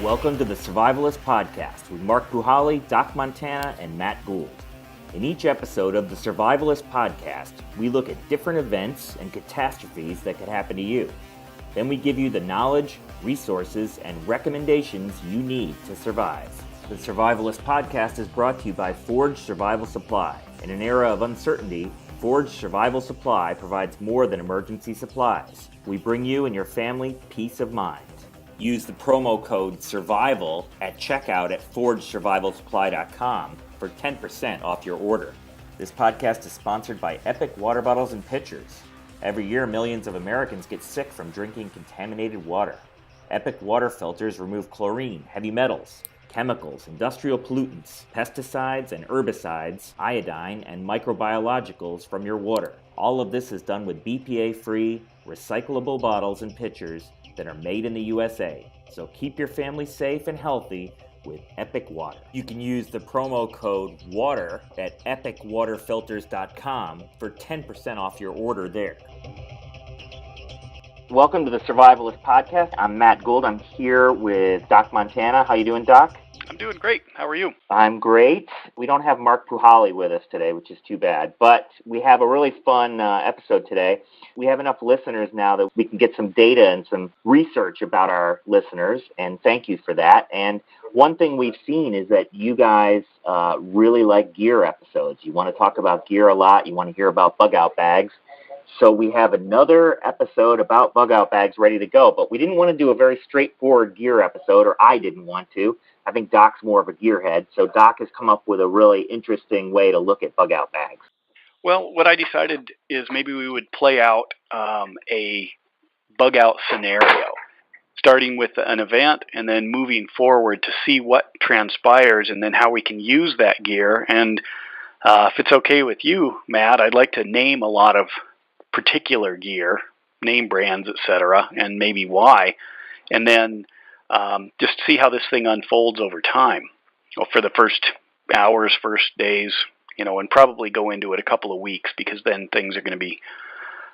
Welcome to the Survivalist Podcast with Mark Puhali, Doc Montana, and Matt Gould. In each episode of the Survivalist Podcast, we look at different events and catastrophes that could happen to you. Then we give you the knowledge, resources, and recommendations you need to survive. The Survivalist Podcast is brought to you by Forge Survival Supply. In an era of uncertainty, Forge Survival Supply provides more than emergency supplies. We bring you and your family peace of mind. Use the promo code SURVIVAL at checkout at forgesurvivalsupply.com for 10% off your order. This podcast is sponsored by Epic Water Bottles and Pitchers. Every year, millions of Americans get sick from drinking contaminated water. Epic water filters remove chlorine, heavy metals, chemicals, industrial pollutants, pesticides and herbicides, iodine, and microbiologicals from your water. All of this is done with BPA-free, recyclable bottles and pitchers that are made in the USA. So keep your family safe and healthy with Epic Water. You can use the promo code WATER at epicwaterfilters.com for 10% off your order there. Welcome to the Survivalist Podcast. I'm Matt Gould. I'm here with Doc Montana. How you doing, Doc? I'm doing great. How are you? I'm great. We don't have Mark Puhali with us today, which is too bad, but we have a really fun episode today. We have enough listeners now that we can get some data and some research about our listeners, and thank you for that. And one thing we've seen is that you guys really like gear episodes. You want to talk about gear a lot. You want to hear about bug-out bags. So we have another episode about bug-out bags ready to go, but we didn't want to do a very straightforward gear episode, or I didn't want to. I think Doc's more of a gearhead, so Doc has come up with a really interesting way to look at bug-out bags. Well, what I decided is maybe we would play out a bug-out scenario, starting with an event and then moving forward to see what transpires and then how we can use that gear. And if it's okay with you, Matt, I'd like to name a lot of particular gear, name brands, etc., and maybe why, and then just see how this thing unfolds over time. Well, for the first hours, first days, and probably go into it a couple of weeks, because then things are going to be,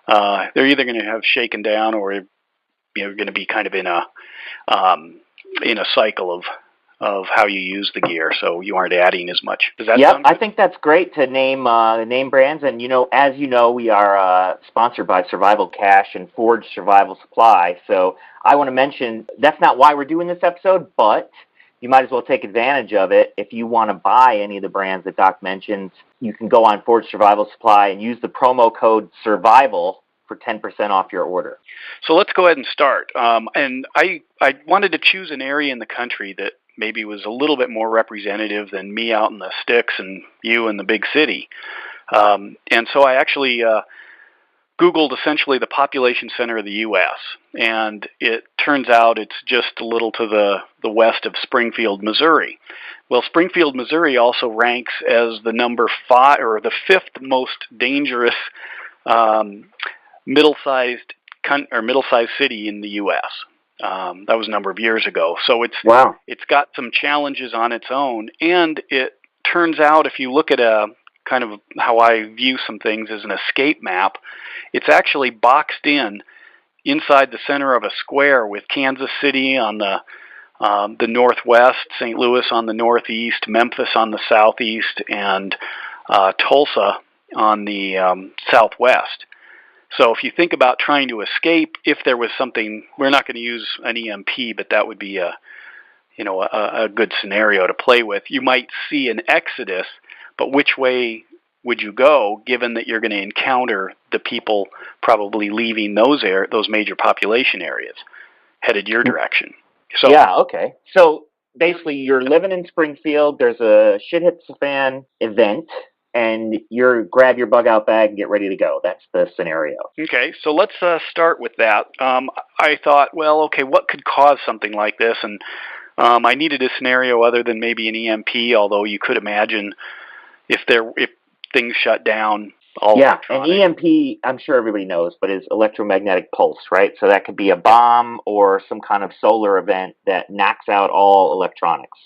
they're either going to have shaken down or going to be kind of in a cycle of how you use the gear, so you aren't adding as much. Does that sound good? I think that's great to name brands. And, as you know, we are sponsored by Survival Cash and Forge Survival Supply. So I want to mention that's not why we're doing this episode, but you might as well take advantage of it. If you want to buy any of the brands that Doc mentioned, you can go on Forge Survival Supply and use the promo code SURVIVAL for 10% off your order. So let's go ahead and start. And I wanted to choose an area in the country that maybe was a little bit more representative than me out in the sticks and you in the big city. And so I actually Googled essentially the population center of the U.S., and it turns out it's just a little to the west of Springfield, Missouri. Well, Springfield, Missouri also ranks as the number 5 or the 5th most dangerous middle-sized city in the U.S. That was a number of years ago. So it's got some challenges on its own, and it turns out if you look at a kind of how I view some things as an escape map, it's actually boxed inside the center of a square with Kansas City on the northwest, St. Louis on the northeast, Memphis on the southeast, and Tulsa on the southwest. So if you think about trying to escape, if there was something, we're not going to use an EMP, but that would be a good scenario to play with. You might see an exodus, but which way would you go, given that you're going to encounter the people probably leaving those major population areas, headed your direction? So okay. So basically, you're living in Springfield. There's a shit hits the fan event, and you grab your bug out bag and get ready to go. That's the scenario. Okay, so let's start with that. I thought, well, okay, what could cause something like this? And I needed a scenario other than maybe an EMP, although you could imagine if things shut down. An EMP, I'm sure everybody knows, but is electromagnetic pulse, right? So that could be a bomb or some kind of solar event that knocks out all electronics.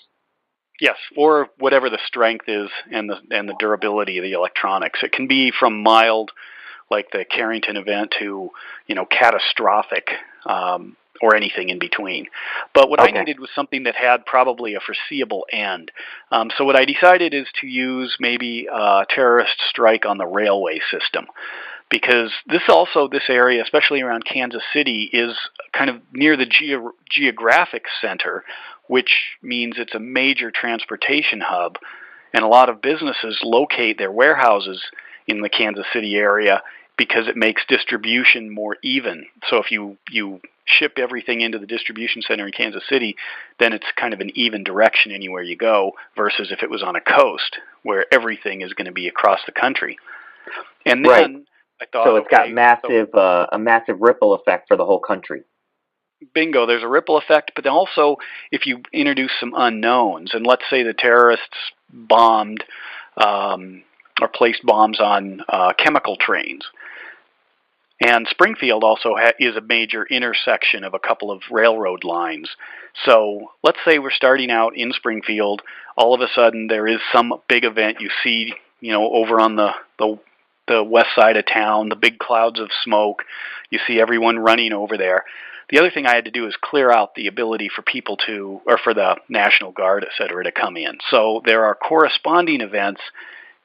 Yes, or whatever the strength is and the durability of the electronics. It can be from mild, like the Carrington event, to catastrophic or anything in between. But what I needed was something that had probably a foreseeable end. So what I decided is to use maybe a terrorist strike on the railway system, because this area, especially around Kansas City, is kind of near the geographic center, which means it's a major transportation hub, and a lot of businesses locate their warehouses in the Kansas City area because it makes distribution more even. So if you ship everything into the distribution center in Kansas City, then it's kind of an even direction anywhere you go, versus if it was on a coast where everything is going to be across the country. And then I thought, so it's got a massive ripple effect for the whole country. Bingo, there's a ripple effect, but also if you introduce some unknowns, and let's say the terrorists bombed or placed bombs on chemical trains. And Springfield also is a major intersection of a couple of railroad lines. So let's say we're starting out in Springfield. All of a sudden there is some big event you see, over on the west side of town, the big clouds of smoke. You see everyone running over there. The other thing I had to do is clear out the ability for people for the National Guard, et cetera, to come in. So there are corresponding events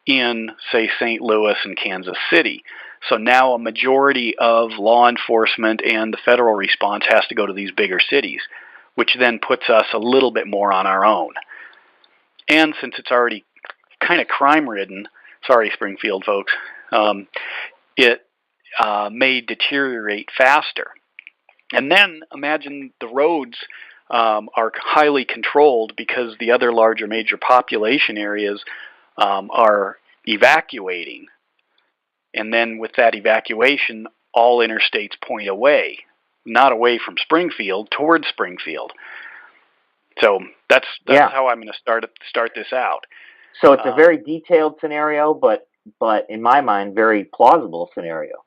in, say, St. Louis and Kansas City. So now a majority of law enforcement and the federal response has to go to these bigger cities, which then puts us a little bit more on our own. And since it's already kind of crime-ridden, sorry, Springfield folks, it may deteriorate faster. And then imagine the roads are highly controlled because the other larger major population areas are evacuating. And then with that evacuation, all interstates point away, not away from Springfield, towards Springfield. So that's how I'm going to start this out. So it's a very detailed scenario, but in my mind, very plausible scenario.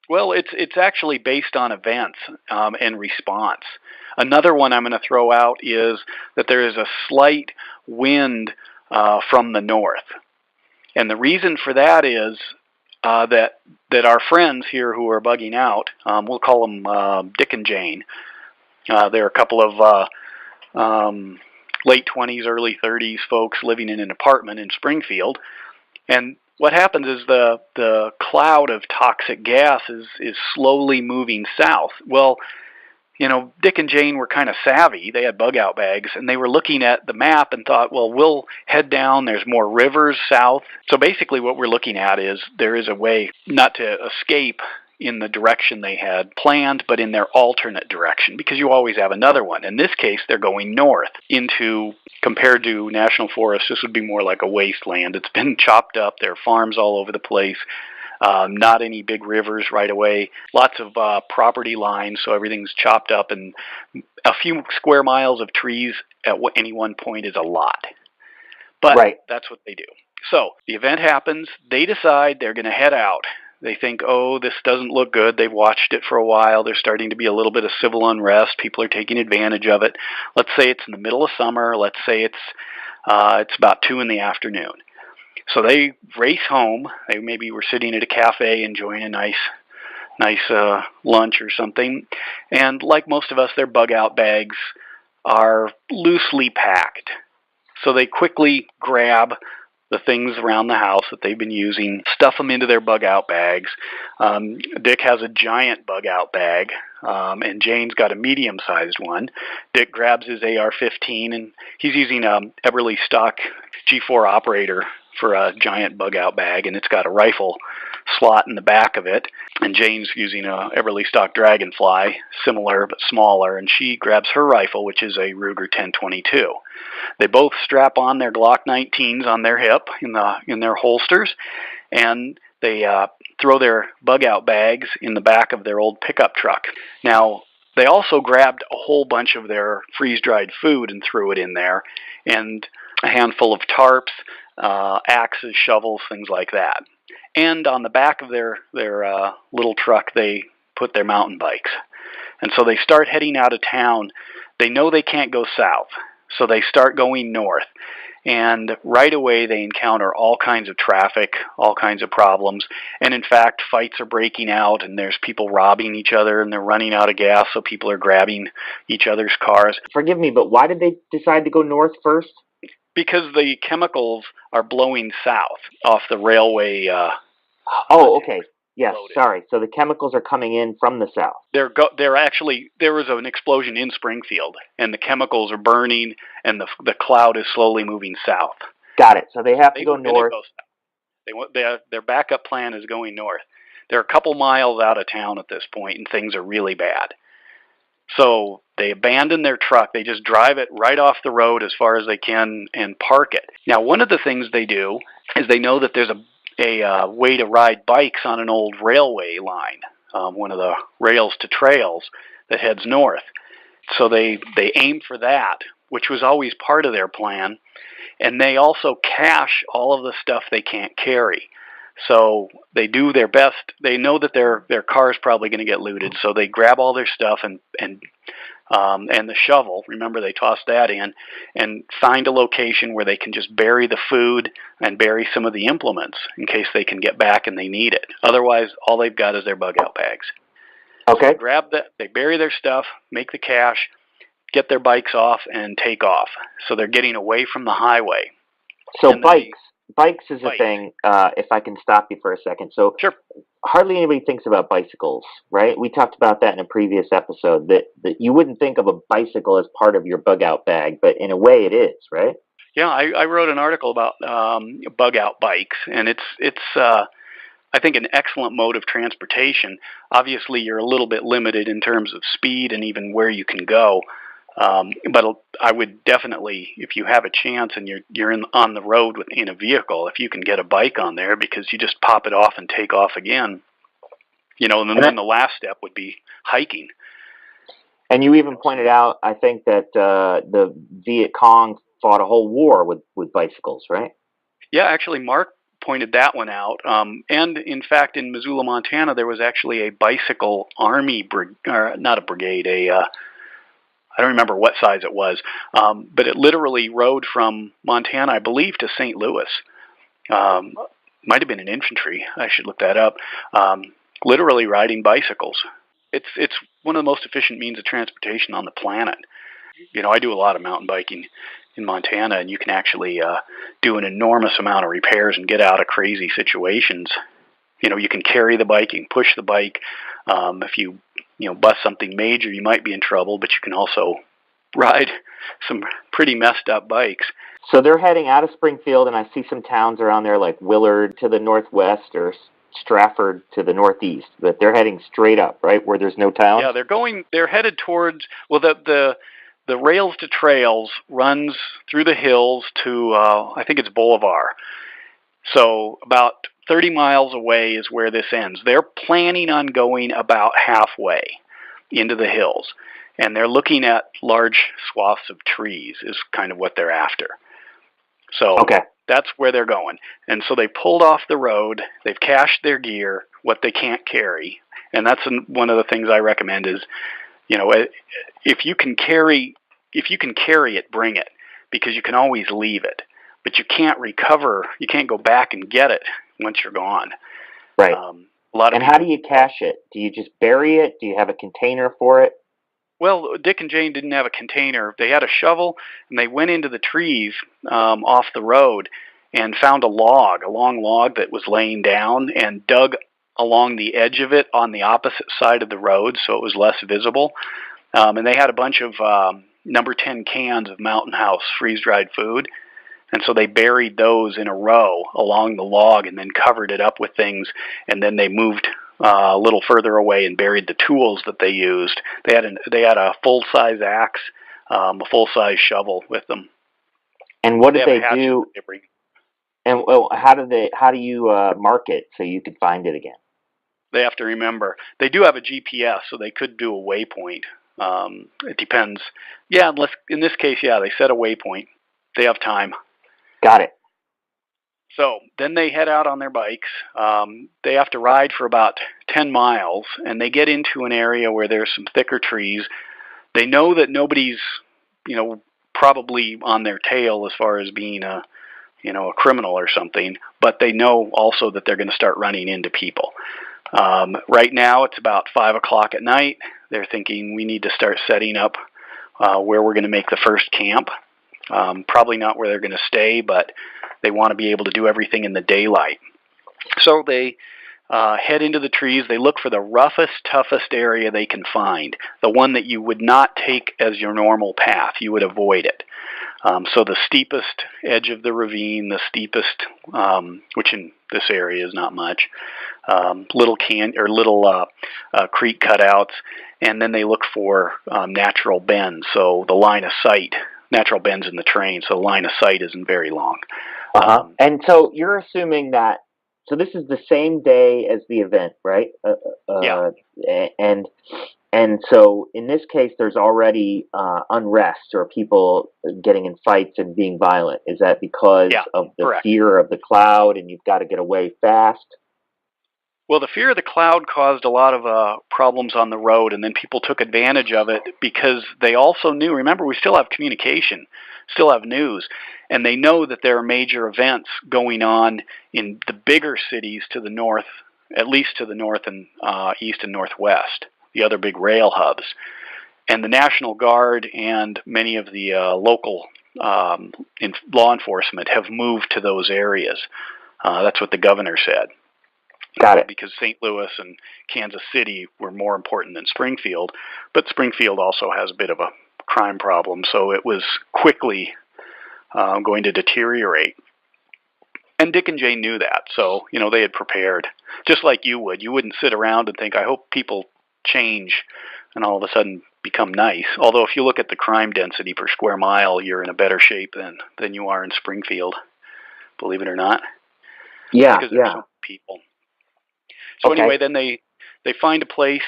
Well, it's actually based on events and response. Another one I'm going to throw out is that there is a slight wind from the north. And the reason for that is that our friends here who are bugging out, we'll call them Dick and Jane. They're a couple of late 20s, early 30s folks living in an apartment in Springfield. And what happens is the cloud of toxic gas is slowly moving south. Well, Dick and Jane were kind of savvy. They had bug out bags, and they were looking at the map and thought, well, we'll head down. There's more rivers south. So basically what we're looking at is there is a way not to escape in the direction they had planned, but in their alternate direction, because you always have another one. In this case, they're going north compared to national forests, this would be more like a wasteland. It's been chopped up. There are farms all over the place. Not any big rivers right away. Lots of property lines, so everything's chopped up, and a few square miles of trees at any one point is a lot. But That's what they do. So the event happens. They decide they're going to head out. They think, oh, this doesn't look good. They've watched it for a while. There's starting to be a little bit of civil unrest. People are taking advantage of it. Let's say it's in the middle of summer. Let's say it's about 2 in the afternoon. So they race home. They maybe were sitting at a cafe enjoying a nice lunch or something. And like most of us, their bug out bags are loosely packed. So they quickly grab the things around the house that they've been using, stuff them into their bug out bags. Dick has a giant bug out bag, and Jane's got a medium-sized one. Dick grabs his AR-15, and he's using a Eberly stock G4 operator for a giant bug out bag, and it's got a rifle slot in the back of it. And Jane's using a Eberly stock Dragonfly, similar but smaller, and she grabs her rifle, which is a Ruger 10/22. They both strap on their Glock 19s on their hip in their holsters, and they throw their bug out bags in the back of their old pickup truck. Now, they also grabbed a whole bunch of their freeze-dried food and threw it in there, and a handful of tarps, axes, shovels, things like that. And on the back of their little truck, they put their mountain bikes. And so they start heading out of town. They know they can't go south, so they start going north. And right away they encounter all kinds of traffic, all kinds of problems. And in fact, fights are breaking out, and there's people robbing each other, and they're running out of gas, so people are grabbing each other's cars. Forgive me, but why did they decide to go north first? Because the chemicals are blowing south off the railway. Oh, okay. Yes, sorry. So the chemicals are coming in from the south. They're actually, there was an explosion in Springfield, and the chemicals are burning, and the cloud is slowly moving south. Got it. So they have to go north. Their backup plan is going north. They're a couple miles out of town at this point, and things are really bad. So they abandon their truck. They just drive it right off the road as far as they can and park it. Now, one of the things they do is they know that there's a way to ride bikes on an old railway line, one of the rails to trails that heads north. So they aim for that, which was always part of their plan. And they also cache all of the stuff they can't carry. So they do their best. They know that their car's probably going to get looted, so they grab all their stuff and the shovel. Remember, they toss that in and find a location where they can just bury the food and bury some of the implements in case they can get back and they need it. Otherwise, all they've got is their bug out bags. Okay. So they grab that. They bury their stuff, make the cache, get their bikes off, and take off. So they're getting away from the highway. So bikes is a thing, if I can stop you for a second. So sure. Hardly anybody thinks about bicycles, right? We talked about that in a previous episode, that you wouldn't think of a bicycle as part of your bug out bag, but in a way it is, right? Yeah, I wrote an article about bug out bikes, and it's I think an excellent mode of transportation. Obviously, you're a little bit limited in terms of speed and even where you can go. But I would definitely, if you have a chance and you're on the road in a vehicle, if you can get a bike on there, because you just pop it off and take off again, and then the last step would be hiking. And you even pointed out, I think, that the Viet Cong fought a whole war with bicycles, right? Yeah, actually, Mark pointed that one out. And in fact, in Missoula, Montana, there was actually a bicycle army, not a brigade, I don't remember what size it was, but it literally rode from Montana, I believe, to St. Louis. Might have been an infantry. I should look that up. Literally riding bicycles. It's one of the most efficient means of transportation on the planet. I do a lot of mountain biking in Montana, and you can actually do an enormous amount of repairs and get out of crazy situations. You can carry the bike, you can push the bike. If you bust something major, you might be in trouble, but you can also ride some pretty messed up bikes. So they're heading out of Springfield, and I see some towns around there like Willard to the northwest or Stratford to the northeast, but they're heading straight up, right, where there's no town? Yeah, they're headed towards, well, the rails to trails runs through the hills to, I think it's Bolivar. So about 30 miles away is where this ends. They're planning on going about halfway into the hills, and they're looking at large swaths of trees is kind of what they're after. So okay. That's where they're going. And so they pulled off the road, they've cached their gear, what they can't carry, and that's one of the things I recommend is, if you can carry it, bring it, because you can always leave it. But you can't recover. You can't go back and get it once you're gone. Right. And how do you cache it? Do you just bury it? Do you have a container for it? Well, Dick and Jane didn't have a container. They had a shovel, and they went into the trees off the road and found a long log that was laying down, and dug along the edge of it on the opposite side of the road so it was less visible. And they had a bunch of number 10 cans of Mountain House freeze-dried food. And so they buried those in a row along the log and then covered it up with things. And then they moved a little further away and buried the tools that they used. They had a full-size axe, a full-size shovel with them. And what did they do? And how do you mark it so you could find it again? They have to remember. They do have a GPS, so they could do a waypoint. It depends. Yeah, in this case, they set a waypoint. They have time. Got it. So then they head out on their bikes. They have to ride for about 10 miles, and they get into an area where there's some thicker trees. They know that nobody's, probably on their tail as far as being a criminal or something, but they know also that they're going to start running into people. Right now, it's about 5 o'clock at night. They're thinking we need to start setting up where we're going to make the first camp. Probably not where they're going to stay, but they want to be able to do everything in the daylight. So they head into the trees. They look for the roughest, toughest area they can find, the one that you would not take as your normal path. You would avoid it. So the steepest edge of the ravine, the steepest, which in this area is not much, little creek cutouts, and then they look for natural bends. So the line of sight, natural bends in the terrain, so the line of sight isn't very long. And so you're assuming that. So this is the same day as the event, right? Yeah. And so in this case, there's already unrest or people getting in fights and being violent. Is that because of the correct. fear of the cloud and you've got to get away fast? Well, the fear of the cloud caused a lot of problems on the road, and then people took advantage of it because they also knew, remember, we still have communication, still have news, and they know that there are major events going on in the bigger cities to the north, at least to the north and east and northwest, the other big rail hubs. And the National Guard and many of the local law enforcement have moved to those areas. That's what the governor said. Got it. Because St. Louis and Kansas City were more important than Springfield, but Springfield also has a bit of a crime problem, so it was quickly going to deteriorate. And Dick and Jane knew that, so they had prepared, just like you would. You wouldn't sit around and think, I hope people change and all of a sudden become nice. Although if you look at the crime density per square mile, you're in a better shape than you are in Springfield, believe it or not. Yeah, because there's so many people. So anyway, then they find a place.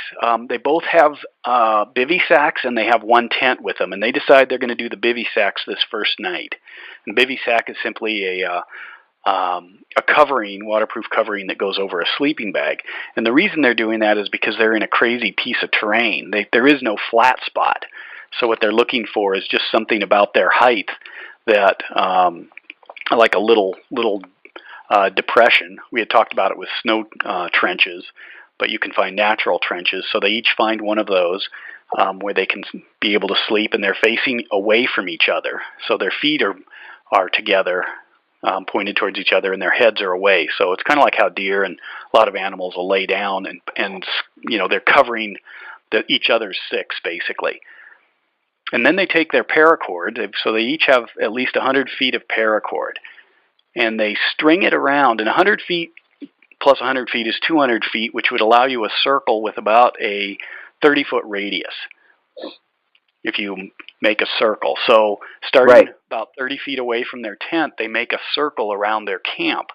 They both have bivy sacks, and they have one tent with them. And they decide they're going to do the bivy sacks this first night. And bivy sack is simply a covering, waterproof covering that goes over a sleeping bag. And the reason they're doing that is because they're in a crazy piece of terrain. There is no flat spot. So what they're looking for is just something about their height that, like a little depression. We had talked about it with snow trenches, but you can find natural trenches. So they each find one of those where they can be able to sleep, and they're facing away from each other. So their feet are together, pointed towards each other, and their heads are away. So it's kind of like how deer and a lot of animals will lay down, and they're covering each other's six, basically. And then they take their paracord, so they each have at least 100 feet of paracord. And they string it around, and 100 feet plus 100 feet is 200 feet, which would allow you a circle with about a 30-foot radius if you make a circle. So starting about 30 feet away from their tent, they make a circle around their camp,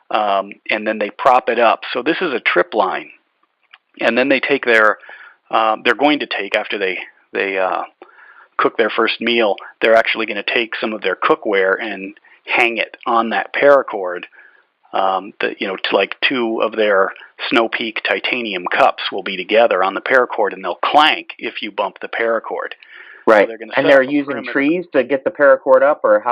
and then they prop it up. So this is a trip line. And then they take they're going to take, after they cook their first meal, they're actually going to take some of their cookware and hang it on that paracord. To like two of their Snow Peak titanium cups will be together on the paracord, and they'll clank if you bump the paracord. Right. So they're using trees to get the paracord up, or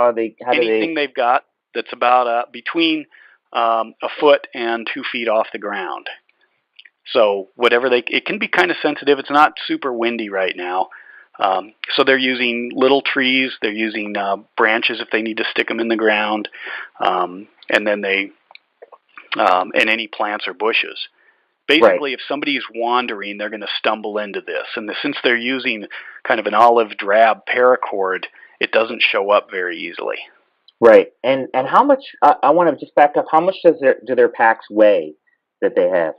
anything they've got that's about between a foot and 2 feet off the ground. So whatever it can be kind of sensitive. It's not super windy right now. So they're using little trees. They're using branches if they need to stick them in the ground, and then and any plants or bushes. Basically, if somebody's wandering, they're going to stumble into this. And since they're using kind of an olive drab paracord, it doesn't show up very easily. Right. And how much? I want to just back up. How much do their packs weigh that they have?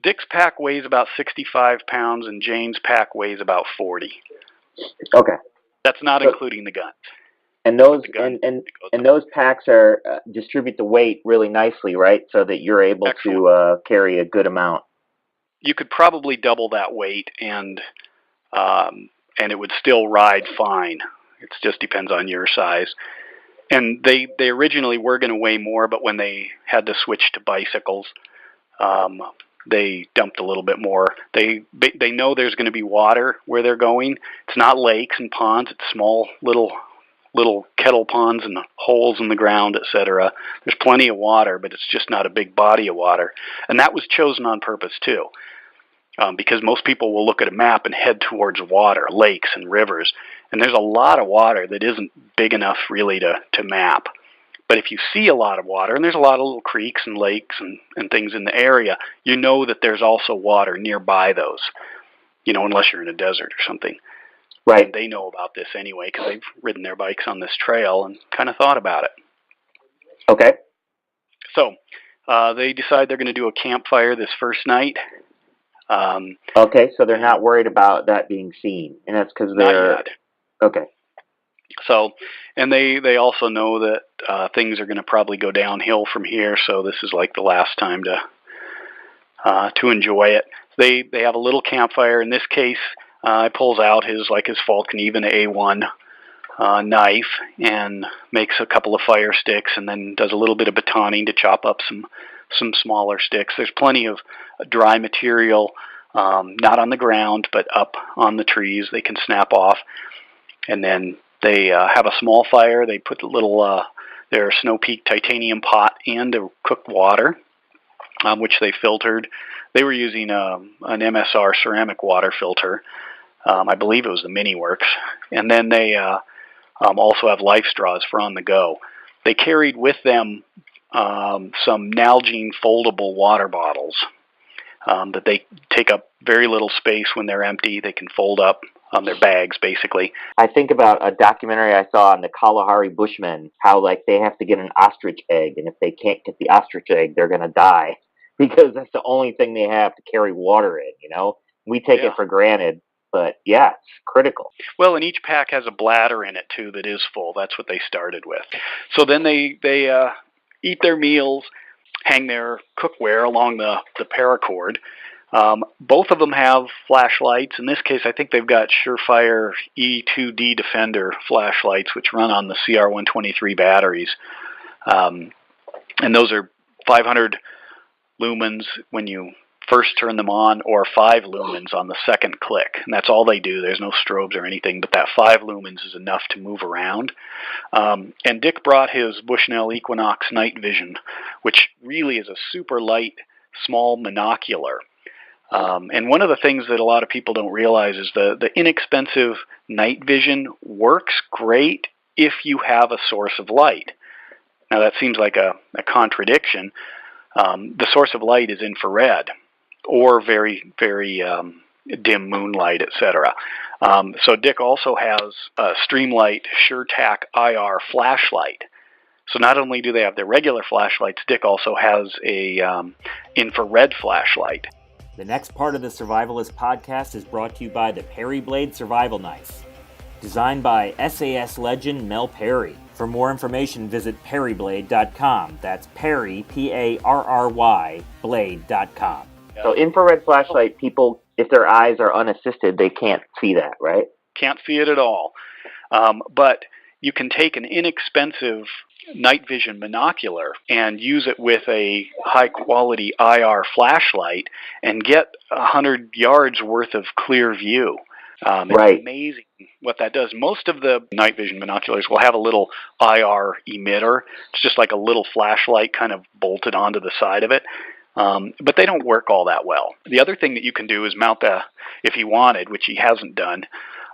Dick's pack weighs about 65 pounds, and Jane's pack weighs about 40. Okay. That's not including the guns. And those and those packs are distribute the weight really nicely, right? So that you're able to carry a good amount. You could probably double that weight, and it would still ride fine. It just depends on your size. And they originally were going to weigh more, but when they had to switch to bicycles, they dumped a little bit more. They know there's going to be water where they're going. It's not lakes and ponds. It's small little little kettle ponds and holes in the ground, etc. There's plenty of water, but it's just not a big body of water. And that was chosen on purpose too, because most people will look at a map and head towards water, lakes and rivers. And there's a lot of water that isn't big enough really to map. But if you see a lot of water, and there's a lot of little creeks and lakes and things in the area, you know that there's also water nearby those, unless you're in a desert or something. Right. And they know about this anyway because they've ridden their bikes on this trail and kind of thought about it. Okay. So they decide they're going to do a campfire this first night. Okay, so they're not worried about that being seen, and that's because they're... Not yet. Okay. So, and they also know that things are going to probably go downhill from here, so this is like the last time to enjoy it. They have a little campfire. In this case, he pulls out his Falcon Even A1 knife and makes a couple of fire sticks, and then does a little bit of batoning to chop up some smaller sticks. There's plenty of dry material, not on the ground, but up on the trees. They can snap off. And then they have a small fire. They put their Snow Peak titanium pot in to cook water, which they filtered. They were using an MSR ceramic water filter. I believe it was the Mini Works. And then they also have life straws for on the go. They carried with them some Nalgene foldable water bottles that they take up very little space when they're empty. They can fold up on their bags, basically. I think about a documentary I saw on the Kalahari Bushmen, how they have to get an ostrich egg, and if they can't get the ostrich egg, they're going to die because that's the only thing they have to carry water in, We take it for granted, but yeah, it's critical. Well, and each pack has a bladder in it, too, that is full. That's what they started with. So then they eat their meals, hang their cookware along the paracord. Both of them have flashlights. In this case, I think they've got Surefire E2D Defender flashlights, which run on the CR123 batteries. And those are 500 lumens when you first turn them on, or 5 lumens on the second click. And that's all they do. There's no strobes or anything, but that 5 lumens is enough to move around. And Dick brought his Bushnell Equinox Night Vision, which really is a super light, small monocular. And one of the things that a lot of people don't realize is the inexpensive night vision works great if you have a source of light. Now that seems like a contradiction. The source of light is infrared or very, very dim moonlight, etc. So Dick also has a Streamlight SureTac IR flashlight. So not only do they have their regular flashlights, Dick also has a infrared flashlight. The next part of the Survivalist podcast is brought to you by the Perry Blade Survival Knife, designed by SAS legend Mel Perry. For more information, visit perryblade.com. That's Perry, P-A-R-R-Y, blade.com. So infrared flashlight, people, if their eyes are unassisted, they can't see that, right? Can't see it at all. But you can take an inexpensive night vision monocular and use it with a high-quality IR flashlight and get 100 yards worth of clear view. It's amazing what that does. Most of the night vision binoculars will have a little IR emitter. It's just like a little flashlight kind of bolted onto the side of it. But they don't work all that well. The other thing that you can do is mount if he wanted, which he hasn't done,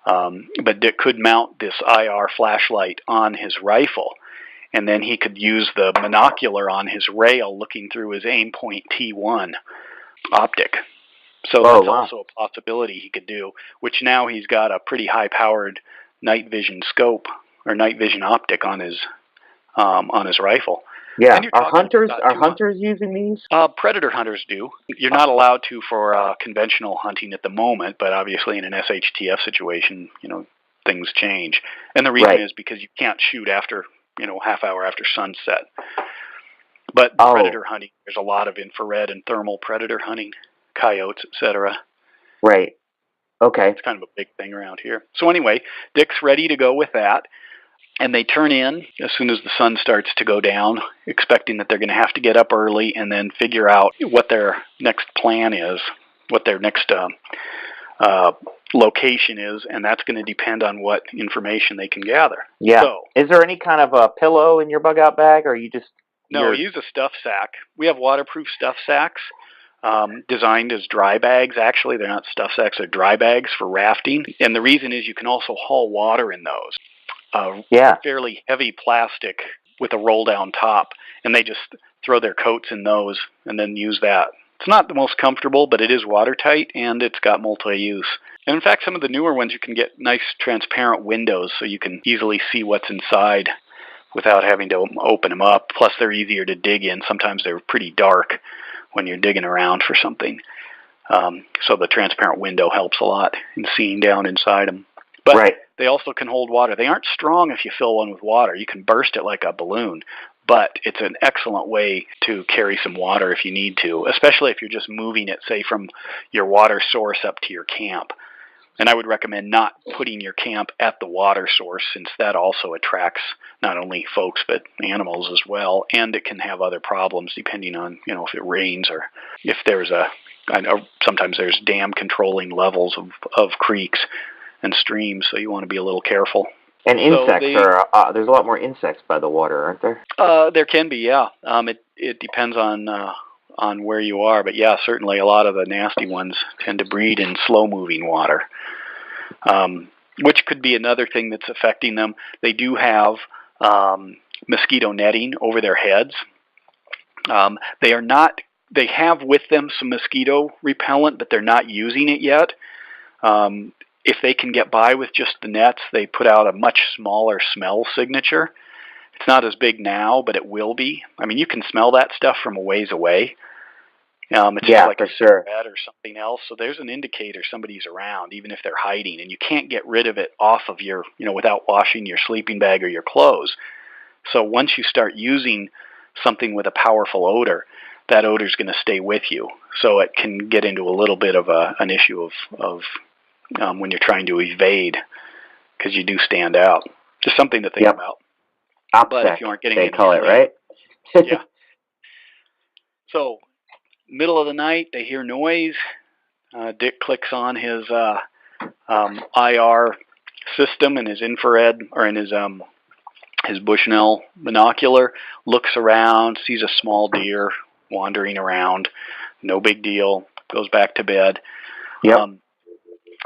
but Dick could mount this IR flashlight on his rifle, and then he could use the monocular on his rail looking through his Aimpoint T1 optic. So that's also a possibility he could do, which now he's got a pretty high-powered night vision scope or night vision optic on his rifle. Yeah, are hunters using these? Predator hunters do. You're not allowed to for conventional hunting at the moment, but obviously in an SHTF situation, things change. And the reason is because you can't shoot after, half hour after sunset. But predator hunting, there's a lot of infrared and thermal predator hunting, coyotes, etc. Right. Okay. It's kind of a big thing around here. So anyway, Dick's ready to go with that. And they turn in as soon as the sun starts to go down, expecting that they're going to have to get up early and then figure out what their next plan is, what their next location is, and that's going to depend on what information they can gather. Yeah. So, is there any kind of a pillow in your bug out bag, or are you just... No, use a stuff sack. We have waterproof stuff sacks designed as dry bags. Actually, they're not stuff sacks, they're dry bags for rafting. And the reason is you can also haul water in those. Fairly heavy plastic with a roll-down top, and they just throw their coats in those and then use that. It's not the most comfortable, but it is watertight, and it's got multi-use. And in fact, some of the newer ones, you can get nice transparent windows so you can easily see what's inside without having to open them up. Plus, they're easier to dig in. Sometimes they're pretty dark when you're digging around for something. So the transparent window helps a lot in seeing down inside them. But they also can hold water. They aren't strong if you fill one with water. You can burst it like a balloon. But it's an excellent way to carry some water if you need to, especially if you're just moving it, say, from your water source up to your camp. And I would recommend not putting your camp at the water source, since that also attracts not only folks but animals as well, and it can have other problems depending on, if it rains or if there's I know sometimes there's dam controlling levels of creeks and streams, so you want to be a little careful. And insects there's a lot more insects by the water, aren't there? There can be, yeah. It depends on where you are, but yeah, certainly a lot of the nasty ones tend to breed in slow-moving water, which could be another thing that's affecting them. They do have mosquito netting over their heads. They have with them some mosquito repellent, but they're not using it yet. If they can get by with just the nets, they put out a much smaller smell signature. It's not as big now, but it will be. I mean, you can smell that stuff from a ways away. It's just like a cigarette or something else. So there's an indicator somebody's around, even if they're hiding. And you can't get rid of it off of your, without washing your sleeping bag or your clothes. So once you start using something with a powerful odor, that odor is going to stay with you. So it can get into a little bit of an issue of when you're trying to evade, because you do stand out. Just something to think about. But if you aren't getting they call it, right? Yeah. So, middle of the night, they hear noise. Dick clicks on his IR system in his infrared, or in his Bushnell binocular, looks around, sees a small deer wandering around. No big deal. Goes back to bed.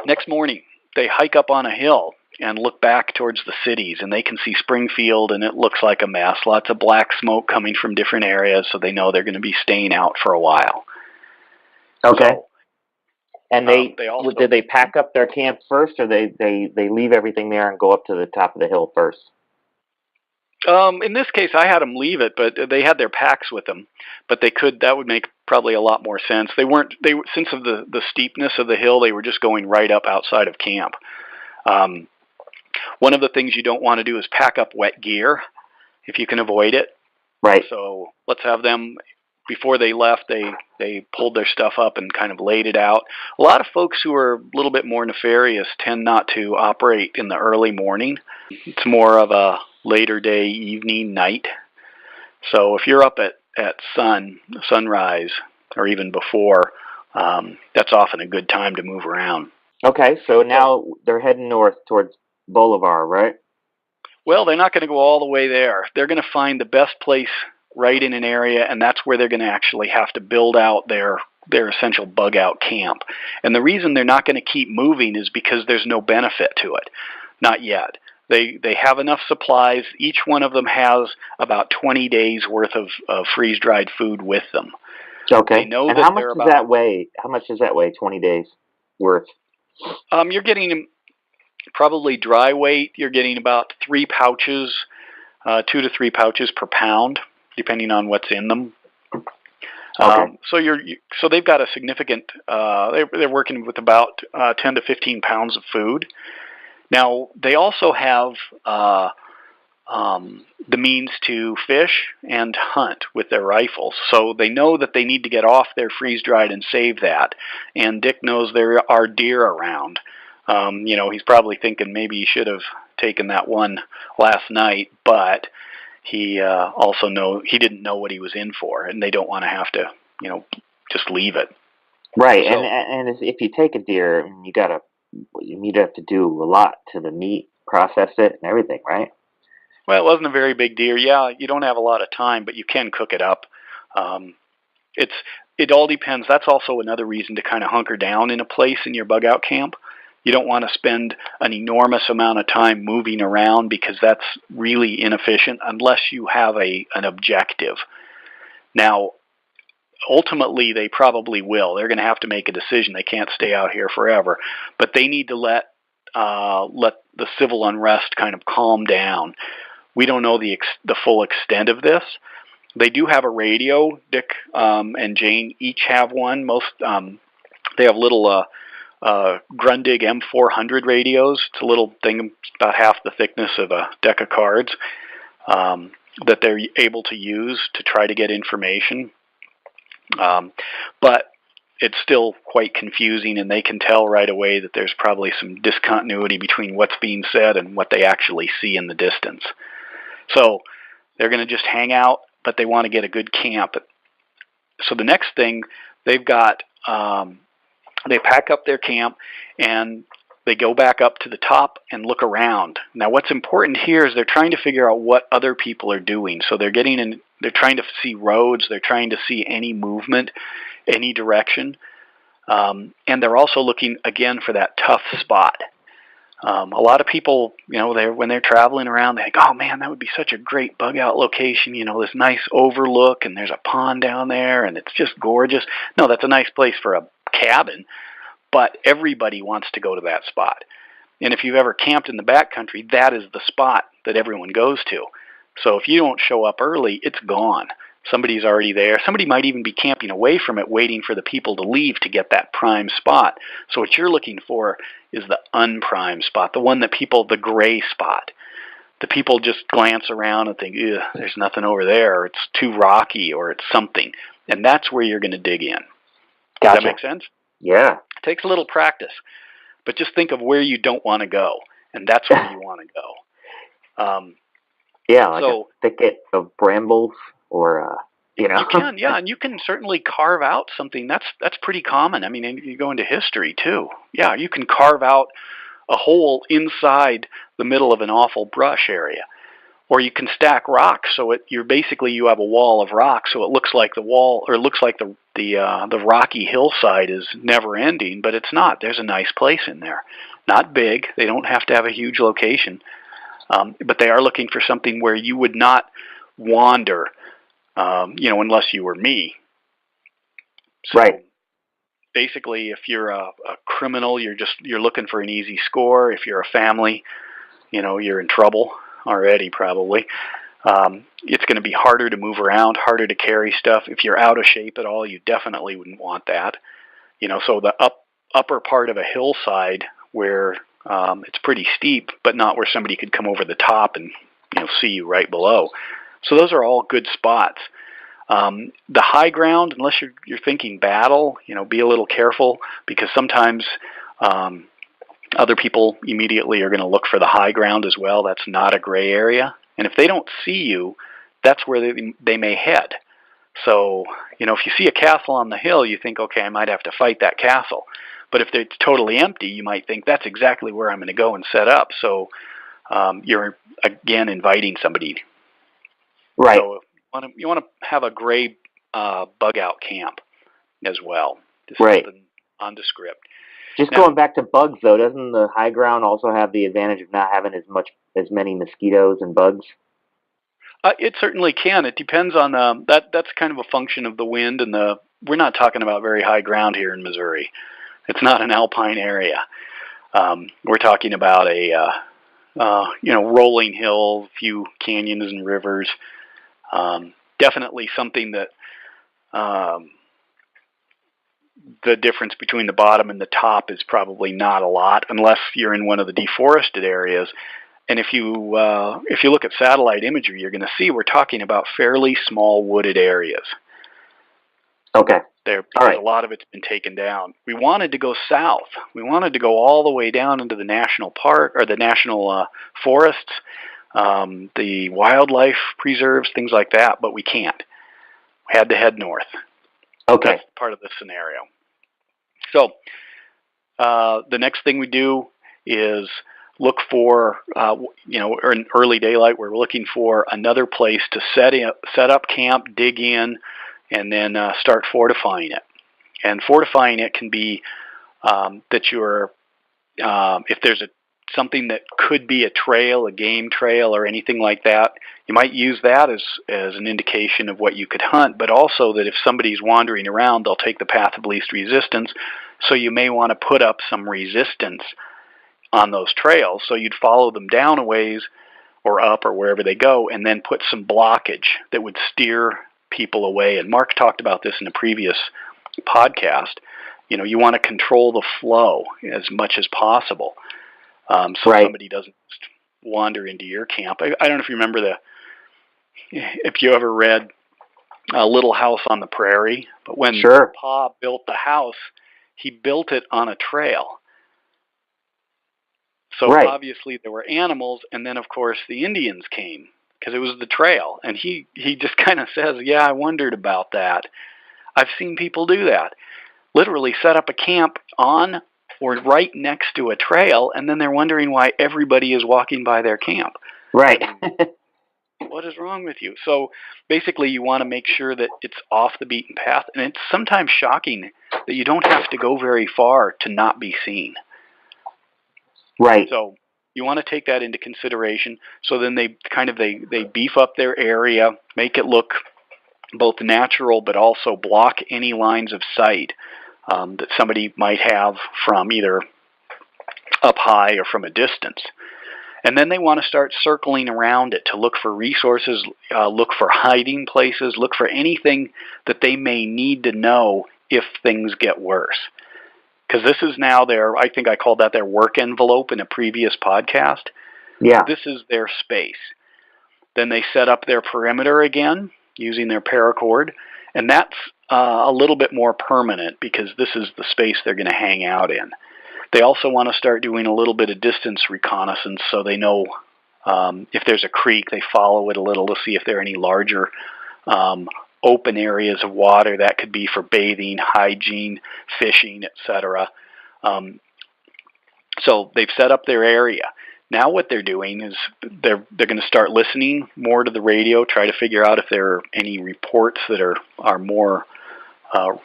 Next morning, they hike up on a hill and look back towards the cities, and they can see Springfield, and it looks like a mess. Lots of black smoke coming from different areas, so they know they're going to be staying out for a while. Okay. So, and did they pack up their camp first, or they leave everything there and go up to the top of the hill first? In this case, I had them leave it, but they had their packs with them. But that would make probably a lot more sense. Since of the steepness of the hill, they were just going right up outside of camp. One of the things you don't want to do is pack up wet gear if you can avoid it. Right. So let's have them, before they left, they pulled their stuff up and kind of laid it out. A lot of folks who are a little bit more nefarious tend not to operate in the early morning. It's more of a later day, evening, night. So if you're up at sunrise, or even before, that's often a good time to move around. Okay, so now they're heading north towards Boulevard, right? Well, they're not going to go all the way there. They're going to find the best place right in an area, and that's where they're going to actually have to build out their essential bug-out camp. And the reason they're not going to keep moving is because there's no benefit to it. Not yet. They have enough supplies. Each one of them has about 20 days worth of freeze-dried food with them. Okay. They know and how much does that weigh? How much does that weigh? 20 days worth. You're getting probably dry weight. You're getting about 3 pouches, 2 to 3 pouches per pound, depending on what's in them. Okay. So they've got a significant. They're working with about 10 to 15 pounds of food. Now they also have the means to fish and hunt with their rifles. So they know that they need to get off their freeze-dried and save that. And Dick knows there are deer around. He's probably thinking maybe he should have taken that one last night, but he also he didn't know what he was in for, and they don't want to have to, just leave it. Right, so, and if you take a deer, you got to you'd have to do a lot to the meat, process it, and everything, right? Well, it wasn't a very big deer. Yeah, you don't have a lot of time, but you can cook it up. Um, it all depends. That's also another reason to kind of hunker down in a place in your bug out camp. You don't want to spend an enormous amount of time moving around because that's really inefficient unless you have an objective. Now, ultimately, they probably will. They're going to have to make a decision. They can't stay out here forever, but they need to let the civil unrest kind of calm down. We don't know the full extent of this. They do have a radio. Dick and Jane each have one. They have little Grundig M400 radios. It's a little thing about half the thickness of a deck of cards that they're able to use to try to get information. But it's still quite confusing, and they can tell right away that there's probably some discontinuity between what's being said and what they actually see in the distance. So they're going to just hang out, but they want to get a good camp. So the next thing, they've got, they pack up their camp and they go back up to the top and look around. Now what's important here is they're trying to figure out what other people are doing. So they're they're trying to see roads, they're trying to see any movement, any direction. And they're also looking, again, for that tough spot. A lot of people, when they're traveling around, they think, oh man, that would be such a great bug out location, this nice overlook, and there's a pond down there, and it's just gorgeous. No, that's a nice place for a cabin, but everybody wants to go to that spot. And if you've ever camped in the backcountry, that is the spot that everyone goes to. So if you don't show up early, it's gone. Somebody's already there. Somebody might even be camping away from it, waiting for the people to leave to get that prime spot. So what you're looking for is the unprime spot, the one that the gray spot. The people just glance around and think, there's nothing over there, or it's too rocky, or it's something. And that's where you're going to dig in. Gotcha. Does that make sense? Yeah. It takes a little practice. But just think of where you don't want to go, and that's where you want to go. Yeah, like a thicket of brambles, or You can, yeah, and you can certainly carve out something. That's pretty common. I mean, you go into history too. Yeah, you can carve out a hole inside the middle of an awful brush area, or you can stack rocks. So you have a wall of rocks, so it looks like the wall, or it looks like the rocky hillside is never ending, but it's not. There's a nice place in there. Not big. They don't have to have a huge location, but they are looking for something where you would not wander. Unless you were me. So right. Basically, if you're a criminal, you're looking for an easy score. If you're a family, you're in trouble already probably. It's going to be harder to move around, harder to carry stuff. If you're out of shape at all, you definitely wouldn't want that. So the upper part of a hillside where it's pretty steep, but not where somebody could come over the top and see you right below. So those are all good spots. The high ground, unless you're thinking battle, be a little careful, because sometimes other people immediately are going to look for the high ground as well. That's not a gray area. And if they don't see you, that's where they may head. So, if you see a castle on the hill, you think, okay, I might have to fight that castle. But if it's totally empty, you might think that's exactly where I'm going to go and set up. So you're, again, inviting somebody. Right. So you want to have a gray bug out camp as well. Just right. Something nondescript. Just going back to bugs, though, doesn't the high ground also have the advantage of not having as many mosquitoes and bugs? It certainly can. It depends on that's kind of a function of the wind, and we're not talking about very high ground here in Missouri. It's not an alpine area. We're talking about a rolling hill, a few canyons and rivers. Definitely something that the difference between the bottom and the top is probably not a lot, unless you're in one of the deforested areas. And if you look at satellite imagery, you're going to see we're talking about fairly small wooded areas. Okay. Because right. A lot of it's been taken down. We wanted to go south. We wanted to go all the way down into the national park, or the national forests, the wildlife preserves, things like that, but we can't. We had to head north. Okay. That's part of the scenario. So the next thing we do is look for, or in early daylight, we're looking for another place to set up camp, dig in, and then start fortifying it. And fortifying it can be that you're, if there's something that could be a trail, a game trail, or anything like that, you might use that as an indication of what you could hunt, but also that if somebody's wandering around, they'll take the path of least resistance, so you may want to put up some resistance on those trails, so you'd follow them down a ways or up or wherever they go, and then put some blockage that would steer people away. And Mark talked about this in a previous podcast. You want to control the flow as much as possible, so somebody doesn't just wander into your camp. I don't know if you remember if you ever read Little House on the Prairie, but when Pa built the house, he built it on a trail. So obviously there were animals, and then of course the Indians came because it was the trail. And he just kind of says, yeah, I wondered about that. I've seen people do that. Literally set up a camp on or right next to a trail, and then they're wondering why everybody is walking by their camp. Right. What is wrong with you? So basically you want to make sure that it's off the beaten path, and it's sometimes shocking that you don't have to go very far to not be seen. Right. So you want to take that into consideration. So then they beef up their area, make it look both natural, but also block any lines of sight that somebody might have from either up high or from a distance. And then they want to start circling around it to look for resources, look for hiding places, look for anything that they may need to know if things get worse. Because this is now I think I called that their work envelope in a previous podcast. Yeah. This is their space. Then they set up their perimeter again using their paracord, and that's a little bit more permanent because this is the space they're going to hang out in. They also want to start doing a little bit of distance reconnaissance, so they know if there's a creek, they follow it a little to see if there are any larger open areas of water that could be for bathing, hygiene, fishing, etc. So they've set up their area. Now what they're doing is they're going to start listening more to the radio, try to figure out if there are any reports that are more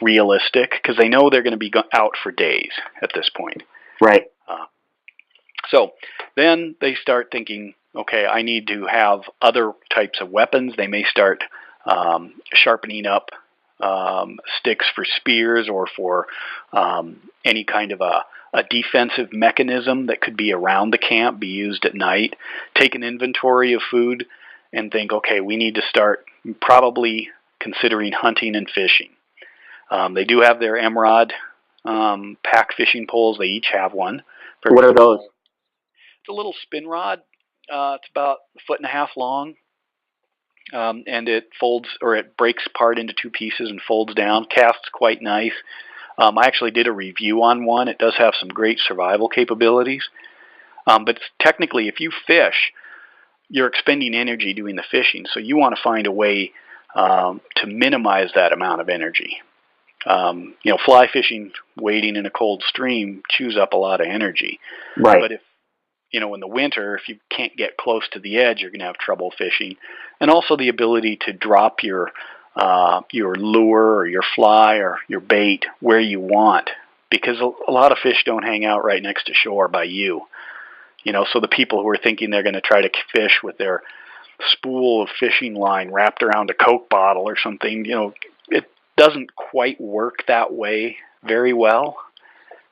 realistic, because they know they're going to be out for days at this point. Right. So then they start thinking, okay, I need to have other types of weapons. They may start sharpening up sticks for spears or for any kind of a defensive mechanism that could be around the camp, be used at night. Take an inventory of food and think, okay, we need to start probably considering hunting and fishing. They do have their Emerald pack fishing poles. They each have one. What are those? It's a little spin rod. It's about 1.5 feet long. And it folds, or it breaks apart into 2 pieces and folds down. Casts quite nice. I actually did a review on one. It does have some great survival capabilities. But technically, if you fish, you're expending energy doing the fishing. So you want to find a way to minimize that amount of energy. Fly fishing, wading in a cold stream, chews up a lot of energy. Right. But if in the winter, if you can't get close to the edge, you're going to have trouble fishing. And also the ability to drop your lure or your fly or your bait where you want, because a lot of fish don't hang out right next to shore by you. So the people who are thinking they're going to try to fish with their spool of fishing line wrapped around a Coke bottle or something, it doesn't quite work that way very well.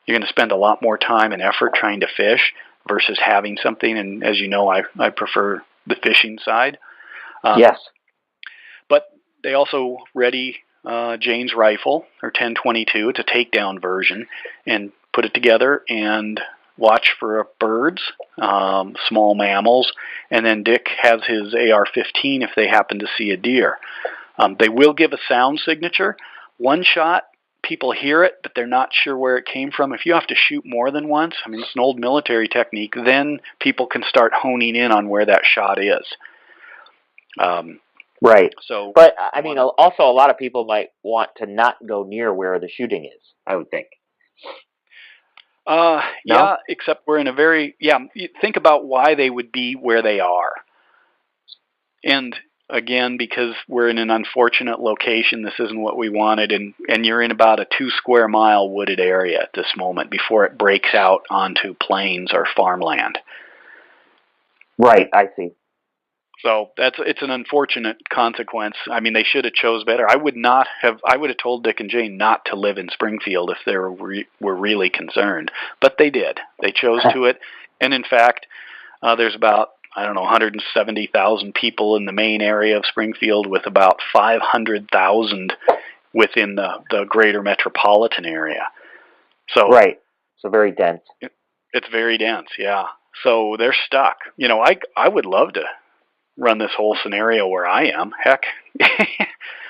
You're going to spend a lot more time and effort trying to fish versus having something, and as you know, I prefer the fishing side. Yes. But they also ready Jane's rifle, or 10-22. It's a takedown version, and put it together and watch for birds, small mammals, and then Dick has his AR-15 if they happen to see a deer. They will give a sound signature. One shot, people hear it, but they're not sure where it came from. If you have to shoot more than once, it's an old military technique, then people can start honing in on where that shot is. Right. So, but also a lot of people might want to not go near where the shooting is, I would think. Yeah, except we're in a very, think about why they would be where they are. And again, because we're in an unfortunate location, this isn't what we wanted, and you're in about a 2 square mile wooded area at this moment before it breaks out onto plains or farmland. Right, I see. So it's an unfortunate consequence. I mean, they should have chose better. I would have told Dick and Jane not to live in Springfield if they were really concerned, but they did. They chose to it, and in fact, there's about, I don't know, 170,000 people in the main area of Springfield, with about 500,000 within the greater metropolitan area. So right, so very dense. It's very dense, yeah. So they're stuck. I would love to run this whole scenario where I am. Heck,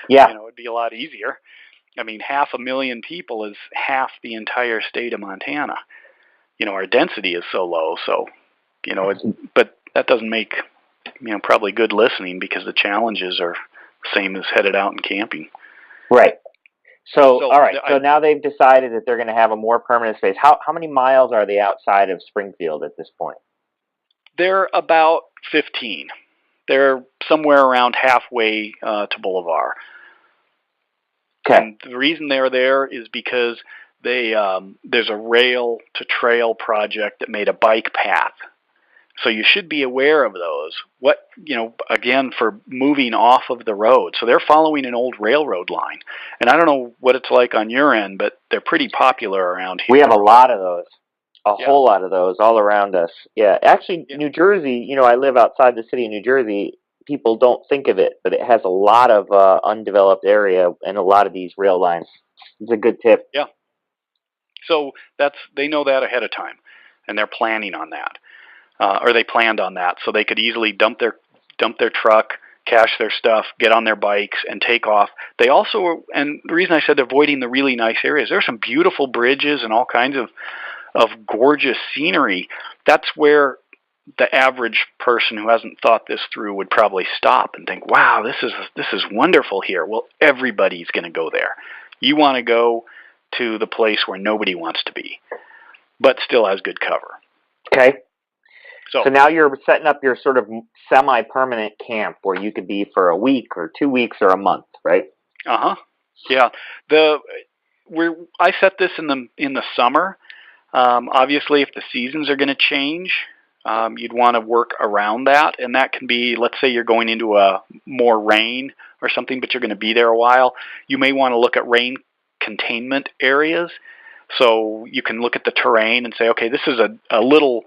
yeah, it'd be a lot easier. I mean, 500,000 people is half the entire state of Montana. Our density is so low, so but that doesn't make probably good listening, because the challenges are the same as headed out and camping. Right. So all right. So now they've decided that they're going to have a more permanent space. How many miles are they outside of Springfield at this point? They're about 15. They're somewhere around halfway to Boulevard. Okay. And the reason they're there is because there's a rail to trail project that made a bike path. So you should be aware of those. Again, for moving off of the road. So they're following an old railroad line. And I don't know what it's like on your end, but they're pretty popular around here. We have a lot of those. A whole lot of those all around us. Yeah. Actually, New Jersey, I live outside the city of New Jersey. People don't think of it, but it has a lot of undeveloped area and a lot of these rail lines. It's a good tip. Yeah. So they know that ahead of time, and they're planning on that. Or they planned on that, so they could easily dump their truck, cache their stuff, get on their bikes, and take off. They also, and the reason I said avoiding the really nice areas, there's some beautiful bridges and all kinds of gorgeous scenery. That's where the average person who hasn't thought this through would probably stop and think, wow, this is wonderful here. Well, everybody's going to go there. You want to go to the place where nobody wants to be, but still has good cover. Okay. So now you're setting up your sort of semi-permanent camp where you could be for a week or 2 weeks or a month, right? Yeah. I set this in the summer. Obviously, if the seasons are going to change, you'd want to work around that, and that can be, let's say you're going into a more rain or something, but you're going to be there a while. You may want to look at rain containment areas, so you can look at the terrain and say, okay, this is a little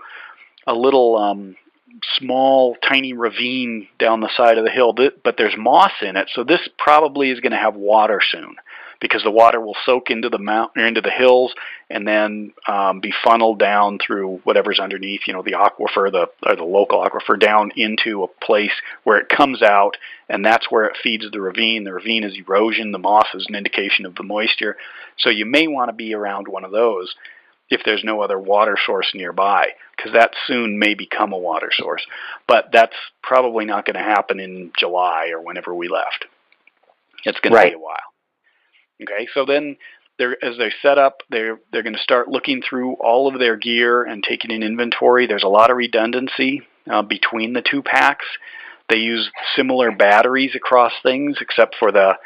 small, tiny ravine down the side of the hill, but there's moss in it, so this probably is going to have water soon, because the water will soak into the mountain or into the hills, and then be funneled down through whatever's underneath, the aquifer, or the local aquifer, down into a place where it comes out, and that's where it feeds the ravine. The ravine is erosion. The moss is an indication of the moisture. So you may want to be around one of those if there's no other water source nearby, because that soon may become a water source. But that's probably not going to happen in July or whenever we left. It's going to be a while. Okay, so then as they set up, they're going to start looking through all of their gear and taking an inventory. There's a lot of redundancy between the two packs. They use similar batteries across things, except for their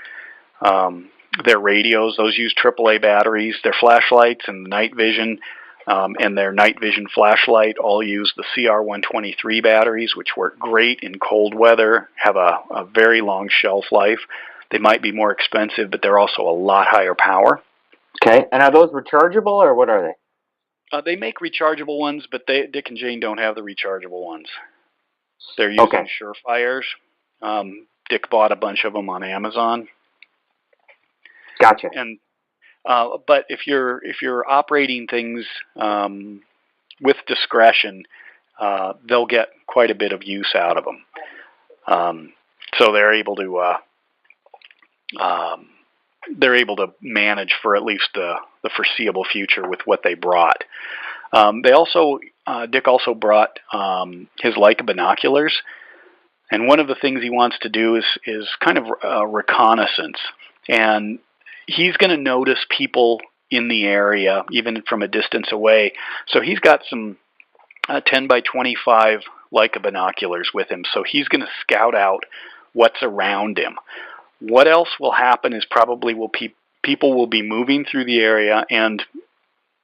radios. Those use AAA batteries. Their flashlights and night vision and their night vision flashlight all use the CR123 batteries, which work great in cold weather, have a very long shelf life. They might be more expensive, but they're also a lot higher power. Okay, and are those rechargeable, or what are they? They make rechargeable ones, but Dick and Jane don't have the rechargeable ones. They're using Surefires. Dick bought a bunch of them on Amazon. Gotcha. And but if you're operating things with discretion, they'll get quite a bit of use out of them. So they're able to manage for at least the foreseeable future with what they brought. Dick also brought his Leica binoculars, and one of the things he wants to do is kind of reconnaissance, and he's going to notice people in the area, even from a distance away. So he's got some 10 by 25 Leica binoculars with him. So he's going to scout out what's around him. What else will happen is probably people will be moving through the area and,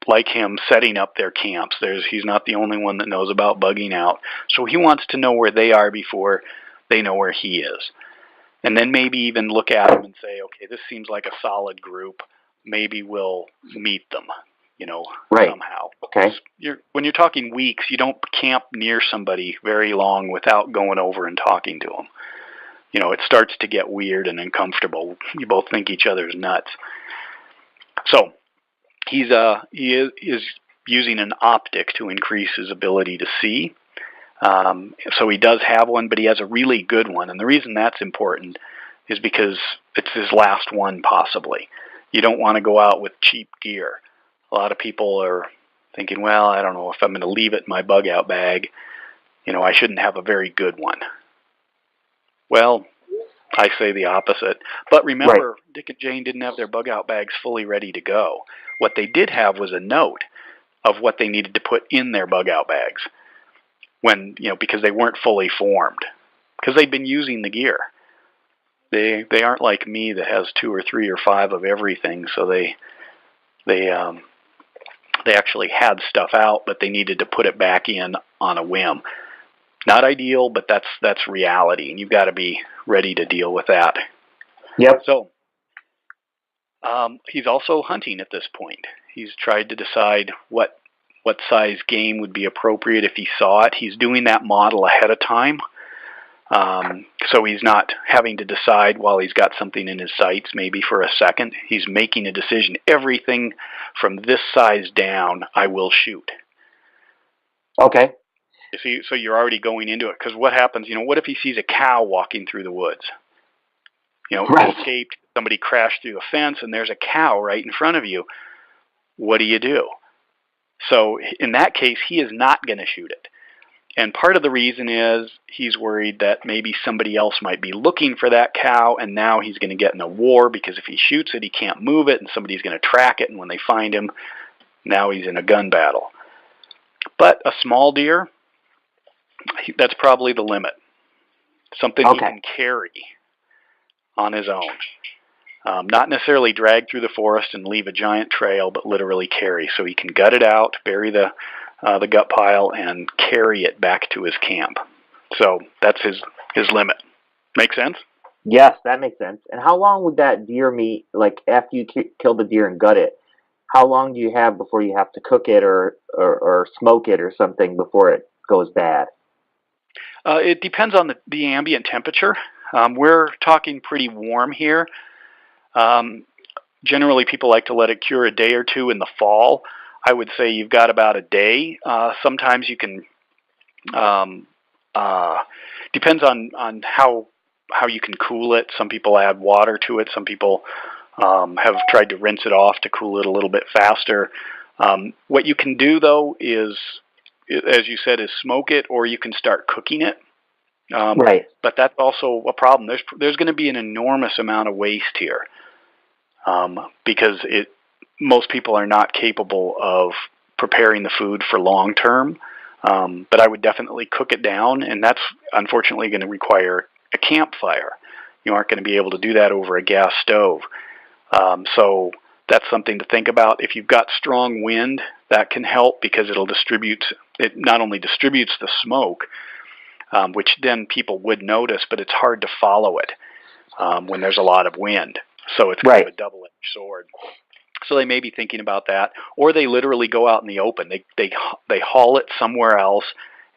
like him, setting up their camps. He's not the only one that knows about bugging out. So he wants to know where they are before they know where he is. And then maybe even look at them and say, okay, this seems like a solid group. Maybe we'll meet them, somehow. Okay. When you're talking weeks, you don't camp near somebody very long without going over and talking to them. It starts to get weird and uncomfortable. You both think each other's nuts. So he is using an optic to increase his ability to see. So he does have one, but he has a really good one. And the reason that's important is because it's his last one, possibly. You don't want to go out with cheap gear. A lot of people are thinking, well, I don't know if I'm going to leave it in my bug out bag. I shouldn't have a very good one. Well, I say the opposite. But remember, right. Dick and Jane didn't have their bug out bags fully ready to go. What they did have was a note of what they needed to put in their bug out bags because they weren't fully formed, because they'd been using the gear. They aren't like me that has 2 or 3 or 5 of everything, so they actually had stuff out, but they needed to put it back in on a whim. Not ideal, but that's reality, and you've got to be ready to deal with that. Yep. So he's also hunting at this point. He's tried to decide what size game would be appropriate if he saw it. He's doing that model ahead of time, so he's not having to decide while he's got something in his sights, maybe for a second. He's making a decision. Everything from this size down, I will shoot. Okay. So you're already going into it, because what happens, what if he sees a cow walking through the woods? Right. He escaped, somebody crashed through a fence, and there's a cow right in front of you. What do? So in that case, he is not going to shoot it. And part of the reason is he's worried that maybe somebody else might be looking for that cow, and now he's going to get in a war, because if he shoots it, he can't move it, and somebody's going to track it, and when they find him, now he's in a gun battle. But a small deer, that's probably the limit. Something he can carry on his own. Not necessarily drag through the forest and leave a giant trail, but literally carry. So he can gut it out, bury the gut pile, and carry it back to his camp. So that's his limit. Make sense? Yes, that makes sense. And how long would that deer meat, like after you kill the deer and gut it, how long do you have before you have to cook it or smoke it or something before it goes bad? It depends on the ambient temperature. We're talking pretty warm here. Generally, people like to let it cure a day or two in the fall. I would say you've got about a day. Sometimes you can, depends on how you can cool it. Some people add water to it. Some people have tried to rinse it off to cool it a little bit faster. What you can do, though, is, as you said, is smoke it, or you can start cooking it. Right. But that's also a problem. There's going to be an enormous amount of waste here, because most people are not capable of preparing the food for long term. But I would definitely cook it down, and that's unfortunately going to require a campfire. You aren't going to be able to do that over a gas stove. So that's something to think about. If you've got strong wind, that can help, because it not only distributes the smoke, which then people would notice, but it's hard to follow it when there's a lot of wind. So it's kind of a double-edged sword. So they may be thinking about that, or they literally go out in the open. They haul it somewhere else,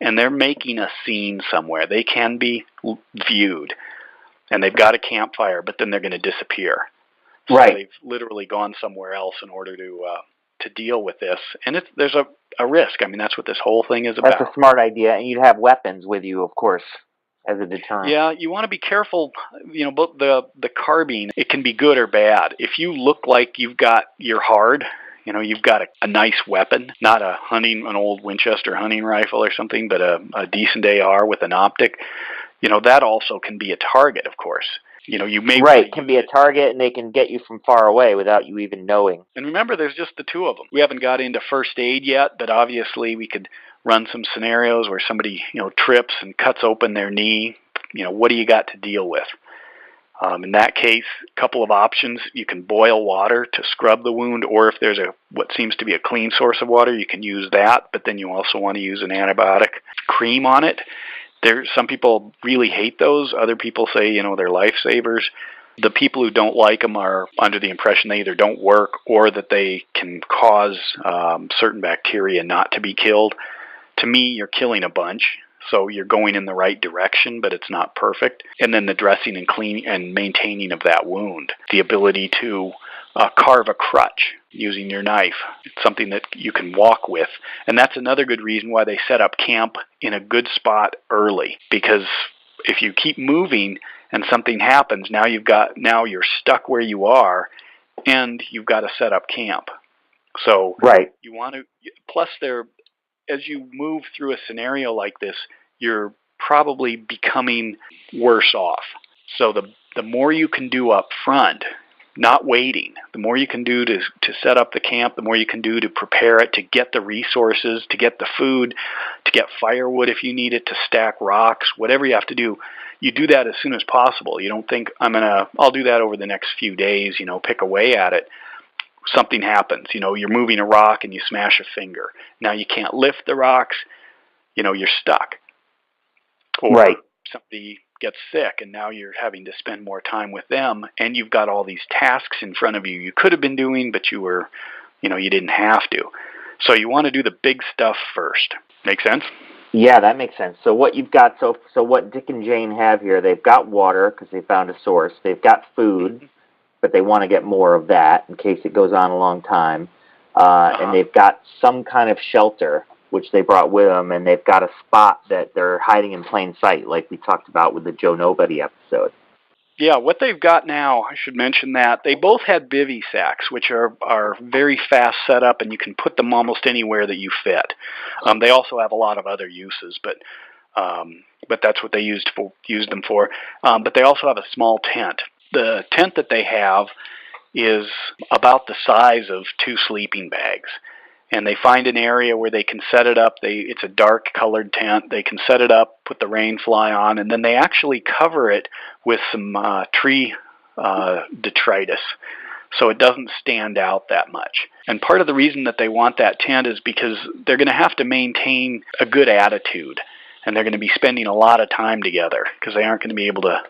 and they're making a scene somewhere. They can be viewed, and they've got a campfire, but then they're going to disappear. So they've literally gone somewhere else in order to deal with this, and there's a risk. I mean, that's what this whole thing is about. That's a smart idea, and you'd have weapons with you, of course, as a deterrent. Yeah, you want to be careful. Both the carbine, it can be good or bad. If you look like you're hard, you've got a nice weapon, not an old Winchester hunting rifle or something, but a decent AR with an optic, that also can be a target, of course. You may Right, can be a target, and they can get you from far away without you even knowing. And remember, there's just the two of them. We haven't got into first aid yet, but obviously we could run some scenarios where somebody, trips and cuts open their knee. What do you got to deal with? In that case, a couple of options. You can boil water to scrub the wound, or if there's what seems to be a clean source of water, you can use that, but then you also want to use an antibiotic cream on it. Some people really hate those. Other people say, they're lifesavers. The people who don't like them are under the impression they either don't work or that they can cause certain bacteria not to be killed. To me, you're killing a bunch, so you're going in the right direction, but it's not perfect. And then the dressing and cleaning and maintaining of that wound. The ability to carve a crutch using your knife. It's something that you can walk with. And that's another good reason why they set up camp in a good spot early. Because if you keep moving and something happens, now you're stuck where you are, and you've got to set up camp. So right. You want to, plus as you move through a scenario like this, you're probably becoming worse off. So the more you can do up front, not waiting, the more you can do to set up the camp, the more you can do to prepare it, to get the resources, to get the food, to get firewood if you need it, to stack rocks, whatever you have to do, you do that as soon as possible. You don't think, I'll do that over the next few days, pick away at it. Something happens, you're moving a rock and you smash a finger. Now you can't lift the rocks, you're stuck. Or right. Somebody gets sick and now you're having to spend more time with them, and you've got all these tasks in front of you could have been doing, but you didn't have to. So you want to do the big stuff first. Make sense? Yeah, that makes sense. So what you've got, so what Dick and Jane have here, they've got water because they found a source. They've got food, but they want to get more of that in case it goes on a long time. And they've got some kind of shelter, which they brought with them, and they've got a spot that they're hiding in plain sight, like we talked about with the Joe Nobody episode. Yeah, what they've got now, I should mention that, they both had bivy sacks, which are very fast set up, and you can put them almost anywhere that you fit. They also have a lot of other uses, but that's what they used them for. But they also have a small tent. The tent that they have is about the size of 2 sleeping bags. And they find an area where they can set it up. It's a dark colored tent. They can set it up, put the rain fly on, and then they actually cover it with some tree detritus, so it doesn't stand out that much. And part of the reason that they want that tent is because they're going to have to maintain a good attitude, and they're going to be spending a lot of time together because they aren't going to be able to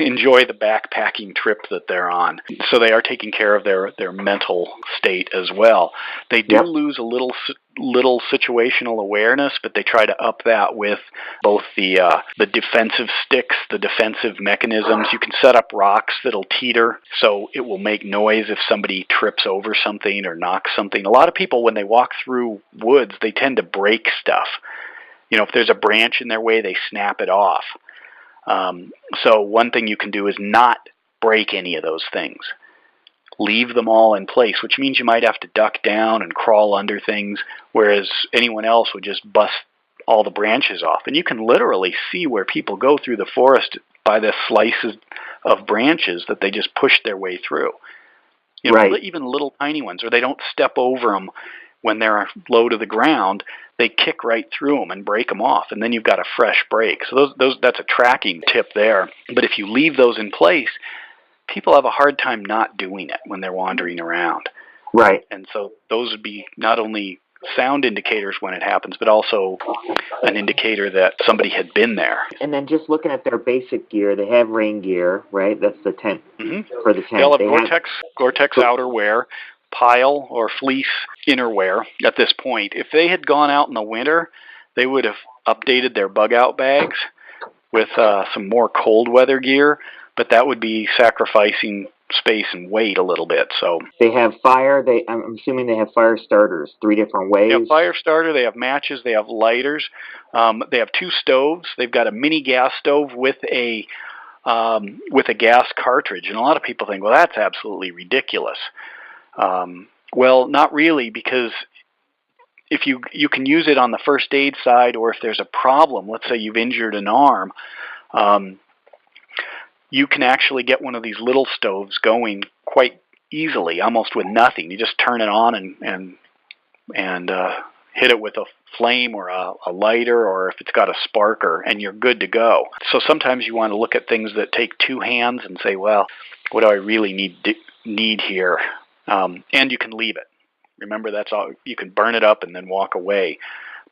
enjoy the backpacking trip that they're on. So they are taking care of their mental state as well. They do lose a little situational awareness, but they try to up that with both the defensive sticks, the defensive mechanisms. You can set up rocks that'll teeter, so it will make noise if somebody trips over something or knocks something. A lot of people, when they walk through woods, they tend to break stuff. If there's a branch in their way, they snap it off. So one thing you can do is not break any of those things. Leave them all in place, which means you might have to duck down and crawl under things, whereas anyone else would just bust all the branches off. And you can literally see where people go through the forest by the slices of branches that they just push their way through. Even little tiny ones, or they don't step over them when they're low to the ground. They kick right through them and break them off, and then you've got a fresh break. So that's a tracking tip there. But if you leave those in place, people have a hard time not doing it when they're wandering around. Right. And so those would be not only sound indicators when it happens, but also an indicator that somebody had been there. And then just looking at their basic gear, they have rain gear, right? That's the tent for the tent. They'll have Gore-Tex outerwear, pile or fleece innerwear at this point. If they had gone out in the winter, they would have updated their bug-out bags with some more cold weather gear, but that would be sacrificing space and weight a little bit. So they have fire. I'm assuming they have fire starters, 3 different ways. They have fire starter. They have matches. They have lighters. They have 2 stoves. They've got a mini gas stove with a gas cartridge, and a lot of people think, well, that's absolutely ridiculous. Well, not really, because if you can use it on the first aid side, or if there's a problem, let's say you've injured an arm, you can actually get one of these little stoves going quite easily, almost with nothing. You just turn it on and hit it with a flame or a lighter, or if it's got a sparker, and you're good to go. So sometimes you want to look at things that take two hands and say, well, what do I really need here? And you can leave it. Remember, that's all. You can burn it up and then walk away.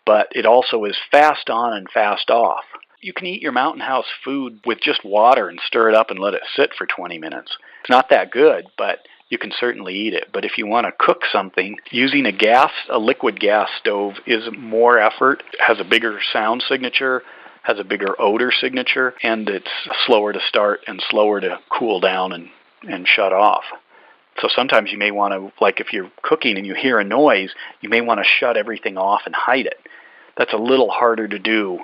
But it also is fast on and fast off. You can eat your Mountain House food with just water and stir it up and let it sit for 20 minutes. It's not that good, but you can certainly eat it. But if you want to cook something, using a liquid gas stove is more effort, has a bigger sound signature, has a bigger odor signature, and it's slower to start and slower to cool down and shut off. So sometimes you may want to, like if you're cooking and you hear a noise, you may want to shut everything off and hide it. That's a little harder to do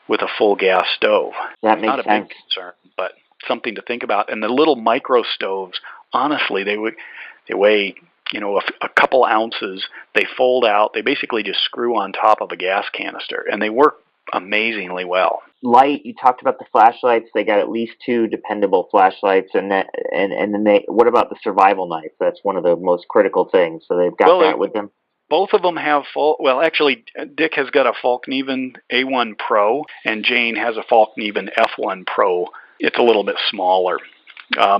with a full gas stove. That makes sense. Not a big concern, but something to think about. And the little micro stoves, honestly, they weigh, a couple ounces. They fold out. They basically just screw on top of a gas canister, and they work amazingly well. Light, you talked about the flashlights. They got at least 2 dependable flashlights, and then what about the survival knife? That's one of the most critical things. So they've got that with them. Both of them have actually, Dick has got a Falkneven A1 Pro, and Jane has a Falkneven F1 Pro. It's a little bit smaller.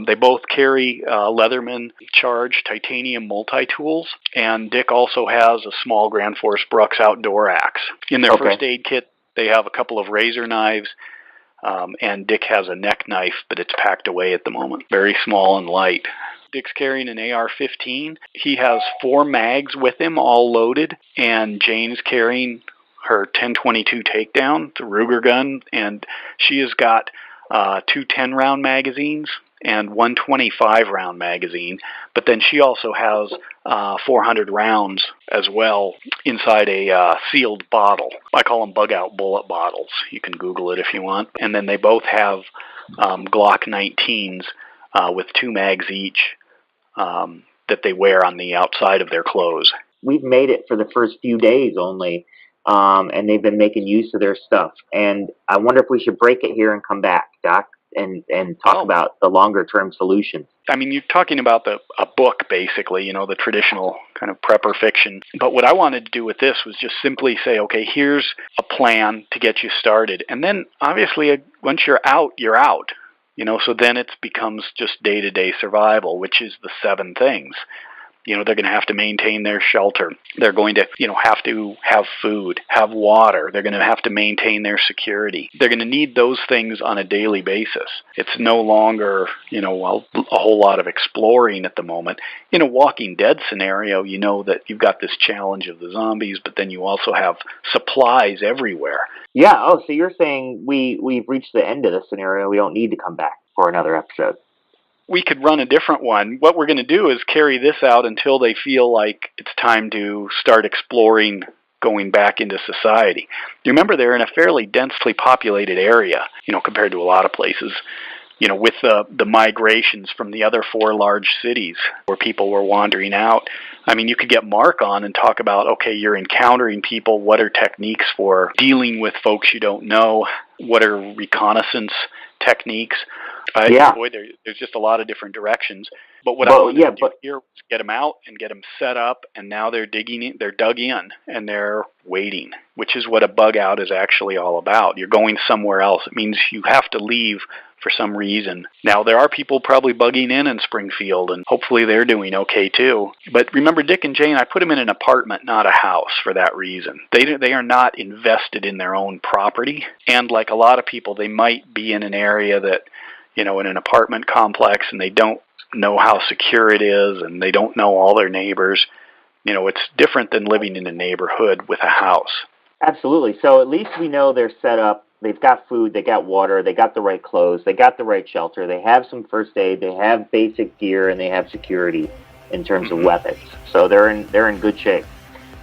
They both carry Leatherman Charge titanium multi-tools, and Dick also has a small Grand Force Brux outdoor axe. In their first aid kit, they have a couple of razor knives, and Dick has a neck knife, but it's packed away at the moment. Very small and light. Dick's carrying an AR-15. He has 4 mags with him, all loaded, and Jane's carrying her 10-22 takedown, the Ruger gun, and she has got 2 10-round magazines and 1 25-round magazine, but then she also has 400 rounds as well inside a sealed bottle. I call them bug-out bullet bottles. You can Google it if you want. And then they both have Glock 19s with 2 mags each that they wear on the outside of their clothes. We've made it for the first few days only, and they've been making use of their stuff. And I wonder if we should break it here and come back, Doc, and talk about the longer-term solutions. I mean, you're talking about a book, basically, the traditional kind of prepper fiction. But what I wanted to do with this was just simply say, okay, here's a plan to get you started. And then, obviously, once you're out, you're out. So then it becomes just day-to-day survival, which is the 7 things. They're going to have to maintain their shelter. They're going to, have to have food, have water. They're going to have to maintain their security. They're going to need those things on a daily basis. It's no longer, a whole lot of exploring at the moment. In a Walking Dead scenario, you know that you've got this challenge of the zombies, but then you also have supplies everywhere. Yeah. Oh, so you're saying we've reached the end of the scenario. We don't need to come back for another episode. We could run a different one. What we're going to do is carry this out until they feel like it's time to start exploring going back into society. You remember they're in a fairly densely populated area, compared to a lot of places, with the migrations from the other 4 large cities where people were wandering out. I mean, you could get Mark on and talk about, okay, you're encountering people. What are techniques for dealing with folks you don't know? What are reconnaissance techniques? Boy, there's just a lot of different directions. But what I wanted to do here was get them out and get them set up, and now they're dug in, and they're waiting, which is what a bug out is actually all about. You're going somewhere else. It means you have to leave for some reason. Now, there are people probably bugging in Springfield, and hopefully they're doing okay too. But remember, Dick and Jane, I put them in an apartment, not a house, for that reason. They are not invested in their own property, and like a lot of people, they might be in an area that, in an apartment complex, and they don't know how secure it is, and they don't know all their neighbors. It's different than living in a neighborhood with a house. Absolutely. So at least we know they're set up. They've got food, they got water, they got the right clothes, they got the right shelter, they have some first aid, they have basic gear, and they have security in terms of weapons. So they're in good shape.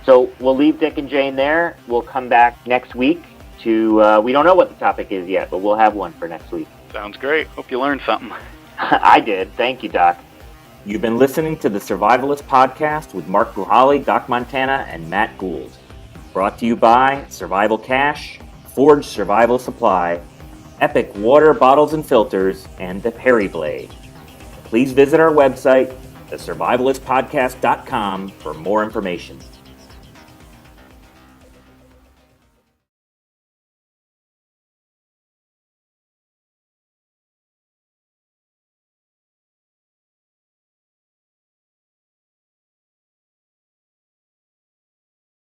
So we'll leave Dick and Jane there. We'll come back next week to, we don't know what the topic is yet, but we'll have one for next week. Sounds great. Hope you learned something. I did. Thank you, Doc. You've been listening to the Survivalist Podcast with Mark Puhaly, Doc Montana, and Matt Gould. Brought to you by Survival Cash, Forge Survival Supply, Epic water bottles and filters, and the Perry Blade. Please visit our website, thesurvivalistpodcast.com, for more information.